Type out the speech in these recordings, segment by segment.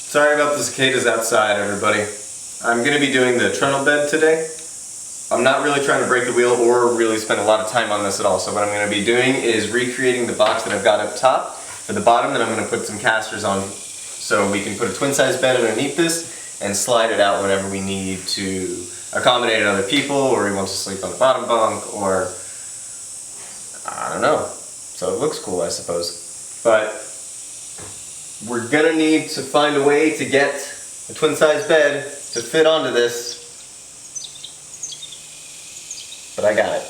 Sorry about the cicadas outside, everybody. I'm going to be doing the Trundle bed today. I'm not really trying to break the wheel or really spend a lot of time on this at all, so what I'm going to be doing is recreating the box that I've got up top. For the bottom, then I'm going to put some casters on so we can put a twin-size bed underneath this and slide it out whenever we need to accommodate other people, or he wants to sleep on the bottom bunk, or I don't know. So it looks cool, I suppose. But we're gonna need to find a way to get a twin-size bed to fit onto this. But I got it.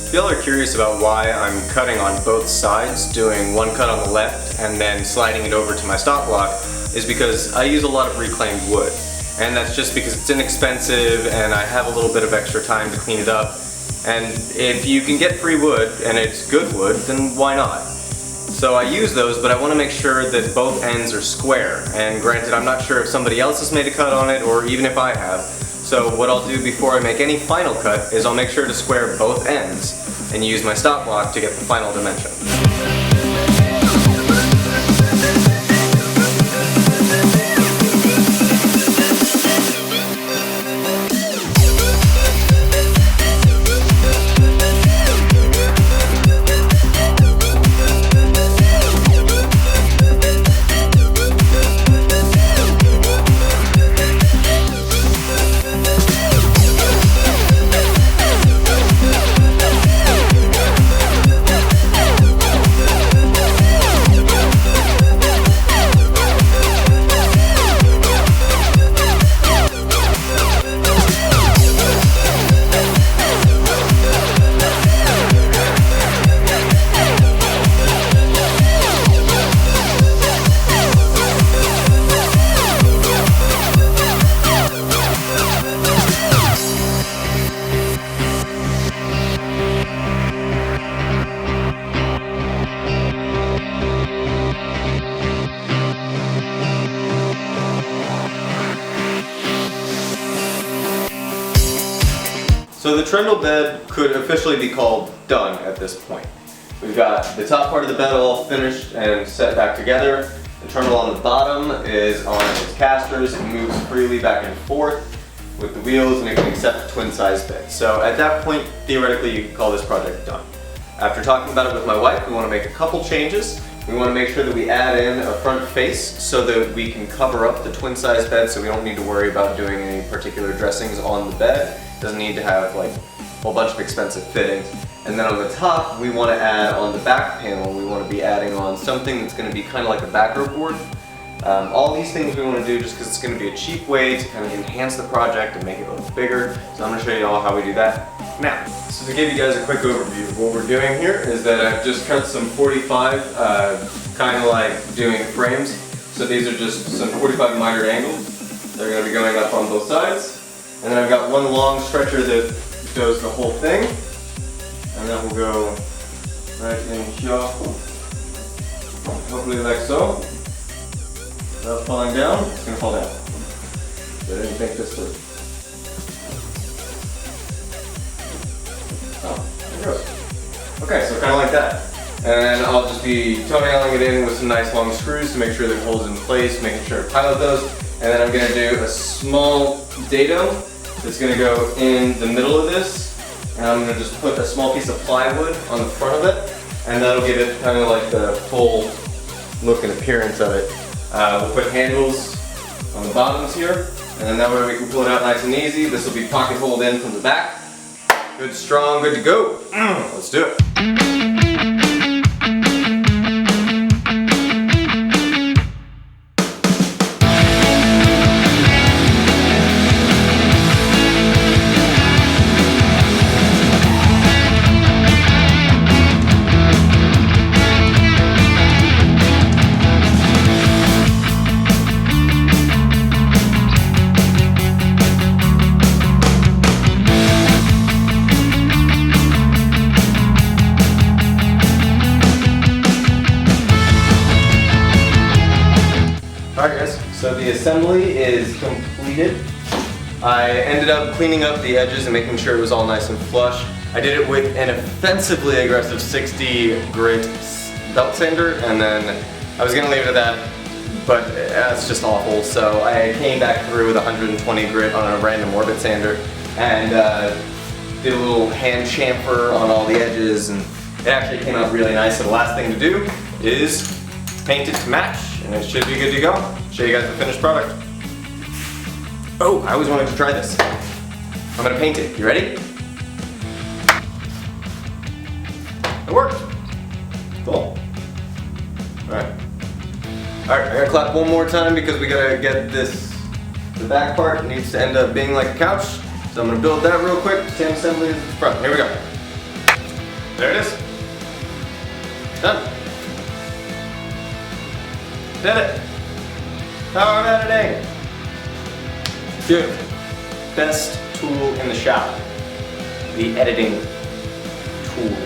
If y'all are curious about why I'm cutting on both sides, doing one cut on the left and then sliding it over to my stop block, is because I use a lot of reclaimed wood. And that's just because it's inexpensive and I have a little bit of extra time to clean it up. And if you can get free wood and it's good wood, then why not? So I use those, but I want to make sure that both ends are square. And granted, I'm not sure if somebody else has made a cut on it or even if I have. So what I'll do before I make any final cut is I'll make sure to square both ends and use my stop block to get the final dimension. So the Trundle bed could officially be called done at this point. We've got the top part of the bed all finished and set back together. The trundle on the bottom is on its casters. It moves freely back and forth with the wheels and it can accept a twin-size bed. So at that point, theoretically, you could call this project done. After talking about it with my wife, we want to make a couple changes. We want to make sure that we add in a front face so that we can cover up the twin-size bed so we don't need to worry about doing any particular dressings on the bed. Doesn't need to have like a whole bunch of expensive fittings. And then on the top, we want to add on the back panel, we want to be adding on something that's going to be kind of like a back row board. All these things we want to do just because it's going to be a cheap way to kind of enhance the project and make it look bigger. So I'm going to show you all how we do that now. So to give you guys a quick overview of what we're doing here is that I've just cut some 45, kind of like doing frames. So these are just some 45 mitered angles. They're going to be going up on both sides. And then I've got one long stretcher that does the whole thing. And then we'll go right in here, hopefully like so. Without falling down, it's going to fall down. So I didn't think this through. Oh, there it goes. Okay, so kind of like that. And I'll just be toenailing it in with some nice long screws to make sure that it holds in place, making sure to pilot those. And then I'm going to do a small dado that's going to go in the middle of this. And I'm going to just put a small piece of plywood on the front of it. And that'll give it kind of like the full look and appearance of it. We'll put handles on the bottoms here. And then that way we can pull it out nice and easy. This will be pocket holed in from the back. Good, strong, good to go. Let's do it. Alright guys, so the assembly is completed. I ended up cleaning up the edges and making sure it was all nice and flush. I did it with an offensively aggressive 60 grit belt sander, and then I was gonna leave it at that, but that's just awful. So I came back through with 120 grit on a random orbit sander and did a little hand chamfer on all the edges, and it actually came out really nice. So the last thing to do is paint it to match, and it should be good to go. Show you guys the finished product. Oh, I always wanted to try this. I'm gonna paint it. You ready? It worked. Cool. Alright. Alright, I gotta clap one more time because we gotta get this, the back part needs to end up being like a couch. So I'm gonna build that real quick. Same assembly as the front. Here we go. There it is. Done. Did it. Power of editing. Beautiful. Best tool in the shop. The editing tool.